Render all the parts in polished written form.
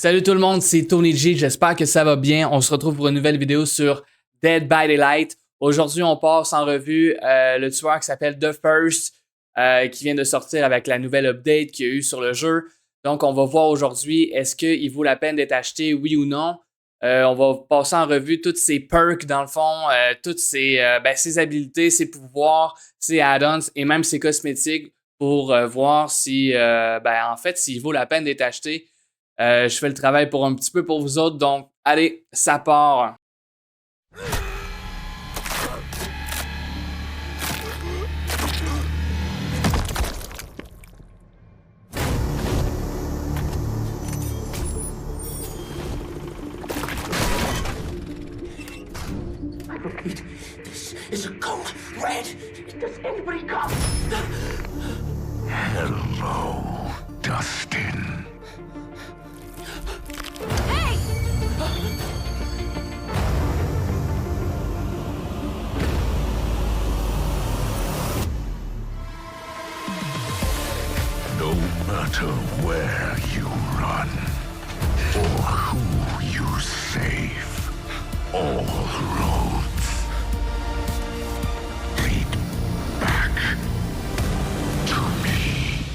Salut tout le monde, c'est Tony G, j'espère que ça va bien. On se retrouve pour une nouvelle vidéo sur Dead by Daylight. Aujourd'hui, on passe en revue le tueur qui s'appelle The First, qui vient de sortir avec la nouvelle update qu'il y a eu sur le jeu. Donc, on va voir aujourd'hui, est-ce qu'il vaut la peine d'être acheté, oui ou non. On va passer en revue toutes ses perks, dans le fond, toutes ses habilités, ses pouvoirs, ses add-ons et même ses cosmétiques pour voir si, en fait, s'il vaut la peine d'être acheté. Je fais le travail pour un petit peu pour vous autres, donc allez, ça part! I repeat, this is a code red. Does anybody come? Hello, Dustin. Hey! No matter where you run or who you save, all roads lead back to me.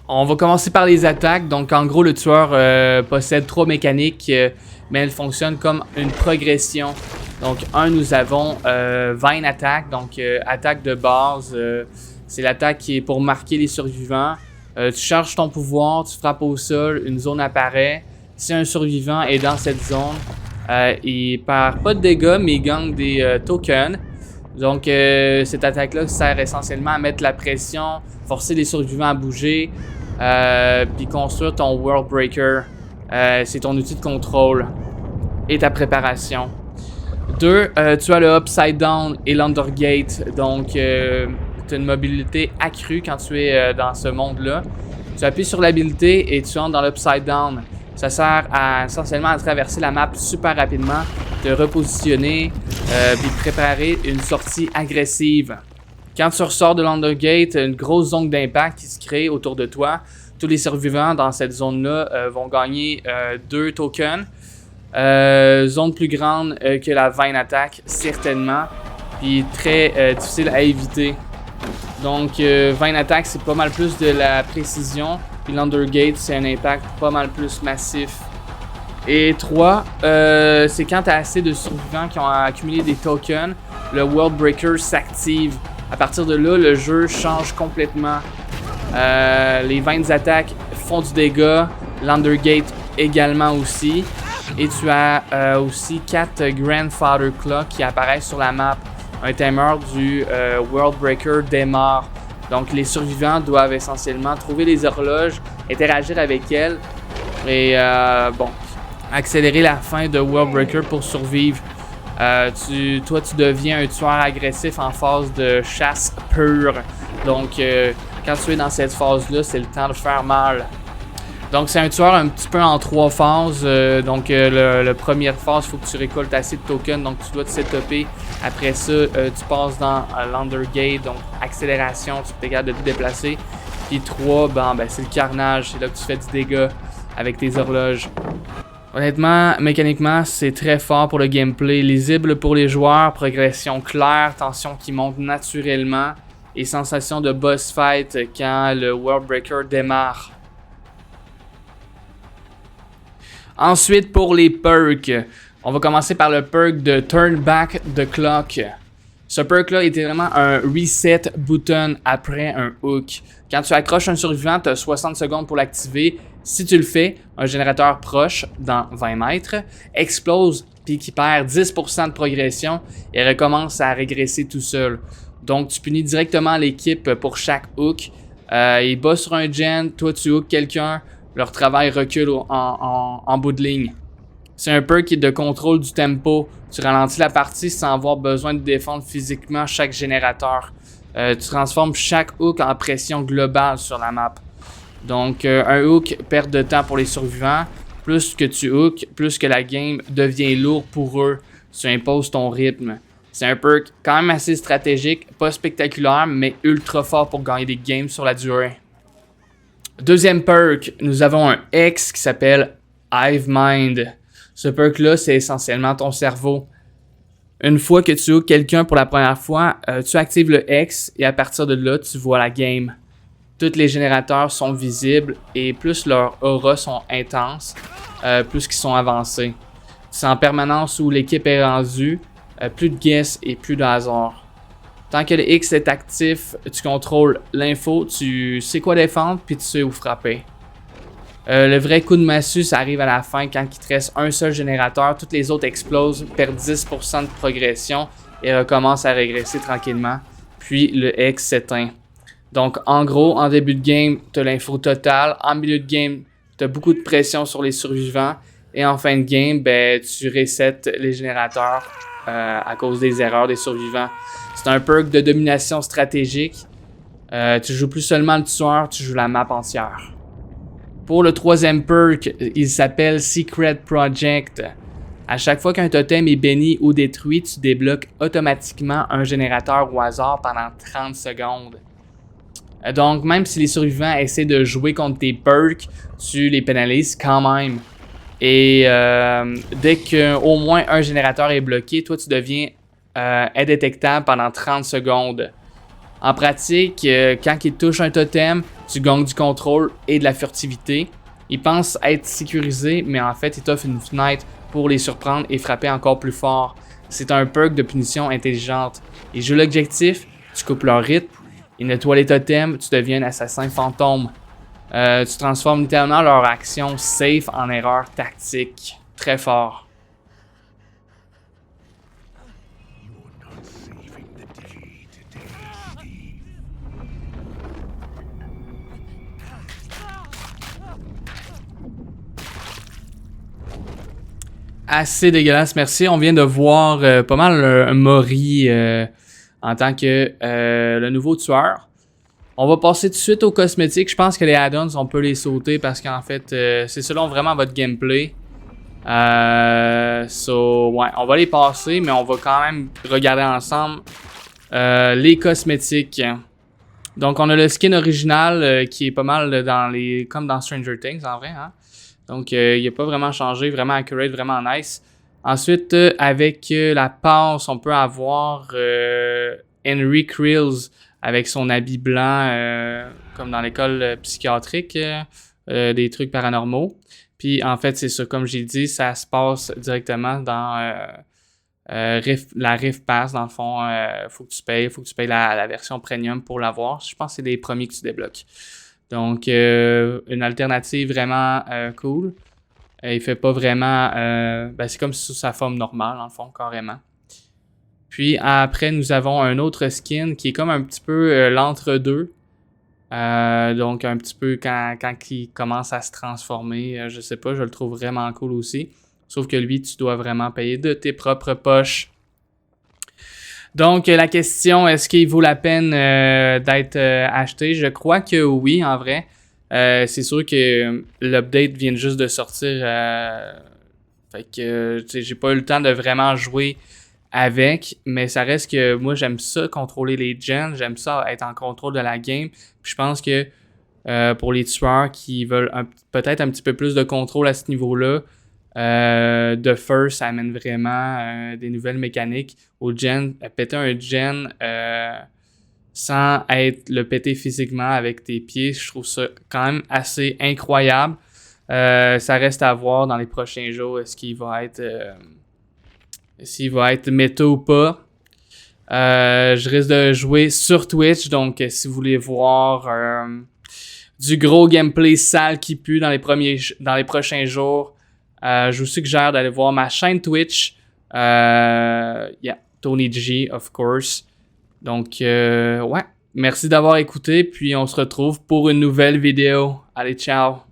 On va commencer par les attaques. Donc, en gros, le tueur possède 3 mécaniques, mais elles fonctionnent comme une progression. Donc, nous avons Vine Attack, donc attaque de base. C'est l'attaque qui est pour marquer les survivants. Tu charges ton pouvoir, tu frappes au sol, une zone apparaît. Si un survivant est dans cette zone, il perd pas de dégâts, mais il gagne des tokens. Donc, cette attaque-là sert essentiellement à mettre la pression, forcer les survivants à bouger, puis construire ton World Breaker. C'est ton outil de contrôle et ta préparation. 2, tu as le Upside Down et l'Undergate. Donc, tu as une mobilité accrue quand tu es dans ce monde-là. Tu appuies sur l'habilité et tu entres dans l'Upside Down. Ça sert essentiellement à traverser la map super rapidement, te repositionner, puis préparer une sortie agressive. Quand tu ressors de l'Undergate, une grosse zone d'impact qui se crée autour de toi. Tous les survivants dans cette zone-là vont gagner 2 tokens. Zone plus grande que la Vine Attack, certainement. Puis très difficile à éviter. Donc, Vine Attack, c'est pas mal plus de la précision. Puis l'Undergate, c'est un impact pas mal plus massif. Et 3, c'est quand tu as assez de survivants qui ont accumulé des tokens, le World Breaker s'active. À partir de là, le jeu change complètement. Les Vines Attack font du dégât, l'Undergate également aussi. Et tu as aussi 4 Grandfather Claw qui apparaissent sur la map. Un timer du World Breaker démarre. Donc les survivants doivent essentiellement trouver les horloges, interagir avec elles et accélérer la fin de World Breaker pour survivre. Tu deviens un tueur agressif en phase de chasse pure. Donc quand tu es dans cette phase-là, c'est le temps de faire mal. Donc c'est un tueur un petit peu en 3 phases. La première phase, il faut que tu récoltes assez de tokens, donc tu dois te setuper. Après ça, tu passes dans l'Undergate, donc accélération, tu es capable de te déplacer. Puis 3, c'est le carnage, c'est là que tu fais du dégât avec tes horloges. Honnêtement, mécaniquement, c'est très fort pour le gameplay, lisible pour les joueurs, progression claire, tension qui monte naturellement et sensation de boss fight quand le World Breaker démarre. Ensuite, pour les perks, on va commencer par le perk de Turn Back the Clock. Ce perk-là était vraiment un reset button après un hook. Quand tu accroches un survivant, tu as 60 secondes pour l'activer. Si tu le fais, un générateur proche, dans 20 mètres, explose puis qui perd 10% de progression et recommence à régresser tout seul. Donc, tu punis directement l'équipe pour chaque hook. Il bat sur un gen, toi tu hook quelqu'un, leur travail recule en bout de ligne. C'est un perk de contrôle du tempo. Tu ralentis la partie sans avoir besoin de défendre physiquement chaque générateur. Tu transformes chaque hook en pression globale sur la map. Donc, un hook, perte de temps pour les survivants. Plus que tu hook, plus que la game devient lourde pour eux. Tu imposes ton rythme. C'est un perk quand même assez stratégique, pas spectaculaire, mais ultra fort pour gagner des games sur la durée. Deuxième perk, nous avons un X qui s'appelle Hive Mind. Ce perk-là, c'est essentiellement ton cerveau. Une fois que tu hooks quelqu'un pour la première fois, tu actives le X et à partir de là, tu vois la game. Tous les générateurs sont visibles et plus leurs auras sont intenses, plus qu'ils sont avancés. C'est en permanence où l'équipe est rendue, plus de guess et plus de hasard. Tant que le X est actif, tu contrôles l'info, tu sais quoi défendre puis tu sais où frapper. Le vrai coup de massue, ça arrive à la fin quand il te reste un seul générateur, toutes les autres explosent, perdent 10% de progression et recommencent à régresser tranquillement. Puis le X s'éteint. Donc en gros, en début de game, tu as l'info totale. En milieu de game, tu as beaucoup de pression sur les survivants. Et en fin de game, ben, tu resets les générateurs à cause des erreurs des survivants. C'est un perk de domination stratégique. Tu joues plus seulement le tueur, tu joues la map entière. Pour le troisième perk, il s'appelle Secret Project. À chaque fois qu'un totem est béni ou détruit, tu débloques automatiquement un générateur au hasard pendant 30 secondes. Donc, même si les survivants essaient de jouer contre tes perks, tu les pénalises quand même. Et dès qu'au moins un générateur est bloqué, toi tu deviens indétectable pendant 30 secondes. En pratique, quand il touche un totem, tu gagnes du contrôle et de la furtivité. Il pense être sécurisé, mais en fait, il t'offre une fenêtre pour les surprendre et frapper encore plus fort. C'est un perk de punition intelligente. Il joue l'objectif, tu coupes leur rythme, il nettoie les totems, tu deviens un assassin fantôme. Tu transformes littéralement leur action safe en erreur tactique. Très fort. Assez dégueulasse, merci. On vient de voir pas mal Mori en tant que le nouveau tueur. On va passer tout de suite aux cosmétiques. Je pense que les add-ons, on peut les sauter parce qu'en fait, c'est selon vraiment votre gameplay. Ouais, on va les passer, mais on va quand même regarder ensemble les cosmétiques. Donc, on a le skin original qui est pas mal dans les, comme dans Stranger Things en vrai, hein? Donc, il n'a pas vraiment changé, vraiment accurate, vraiment nice. Ensuite, avec la passe, on peut avoir Henry Krills avec son habit blanc, comme dans l'école psychiatrique, des trucs paranormaux. Puis, en fait, c'est ça, comme j'ai dit, ça se passe directement dans la Rift Pass. Dans le fond, faut que tu payes la version premium pour l'avoir. Je pense que c'est les premiers que tu débloques. Donc, une alternative vraiment cool. Il fait pas vraiment... c'est comme sous sa forme normale, dans le fond, carrément. Puis, après, nous avons un autre skin qui est comme un petit peu l'entre-deux. Donc, un petit peu quand il commence à se transformer. Je sais pas, je le trouve vraiment cool aussi. Sauf que lui, tu dois vraiment payer de tes propres poches. Donc, la question, est-ce qu'il vaut la peine d'être acheté? Je crois que oui, en vrai. C'est sûr que l'update vient juste de sortir. Fait que j'ai pas eu le temps de vraiment jouer avec. Mais ça reste que moi, j'aime ça, contrôler les gens. J'aime ça, être en contrôle de la game. Puis je pense que pour les tueurs qui veulent peut-être un petit peu plus de contrôle à ce niveau-là, The First amène vraiment des nouvelles mécaniques au gen. Péter un gen sans le péter physiquement avec tes pieds, je trouve ça quand même assez incroyable. Ça reste à voir dans les prochains jours, s'il va être méta ou pas. Je risque de jouer sur Twitch, donc si vous voulez voir du gros gameplay sale qui pue dans les prochains jours, je vous suggère d'aller voir ma chaîne Twitch. Tony G, of course. Donc, ouais. Merci d'avoir écouté. Puis, on se retrouve pour une nouvelle vidéo. Allez, ciao!